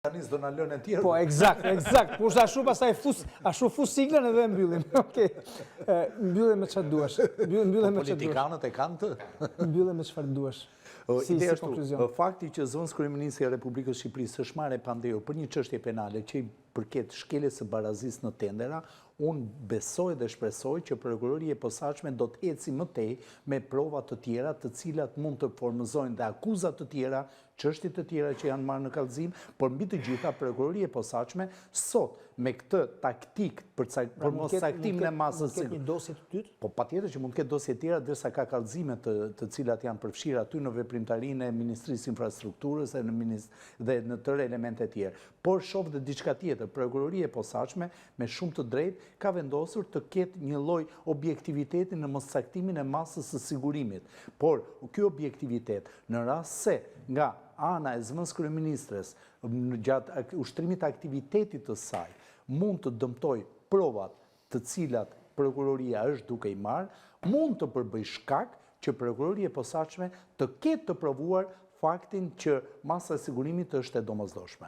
Tanis do na lënë e tjerë. Po, eksakt. Po ashtu pastaj fus siglën edhe e mbyllim. Okej. Mbyllim me çfarë duash. Mbyllim me çfarë duash. Politikanët e kanë të. Mbyllim me çfarë duash. Si konkluzion. Fakti që zëvendës kryeministri i Republikës Shqipërisë është marrë pandeu për një çështje penale që i përket shkeljes së barazisë në tendera, unë besoj dhe shpresoj që prokuroria e posaçme do të eci më tej me prova të tjera, të cilat mund të formëzojnë dhe akuza të tjera, çështje të tjera që janë marrë në kallëzim, por mbi të gjitha prokuroria e posaçme sot me këtë taktik për mos saktimin e masës së një dosje të dytë? Po patjetër që mund të ketë dosje të tjera derisa ka kallëzime të cilat janë përfshirë aty në veprimtarinë e Ministrisë Infrastrukturës dhe në tërë elemente të tjera. Por shoh dhe diçka tjetër, prokuroria e posaçme me shumë të drejtë ka vendosur të ketë një lloj objektiviteti në mossaktimin e masës së sigurimit. Por ky objektivitet në rast se nga ana e zëvendës kryeministres gjatë ushtrimit të aktivitetit të saj mund të dëmtoj provat të cilat prokuroria është duke i marrë, mund të përbëj shkak që prokuroria e posaçme të ketë të provuar faktin që masa e sigurimit është e domosdoshme.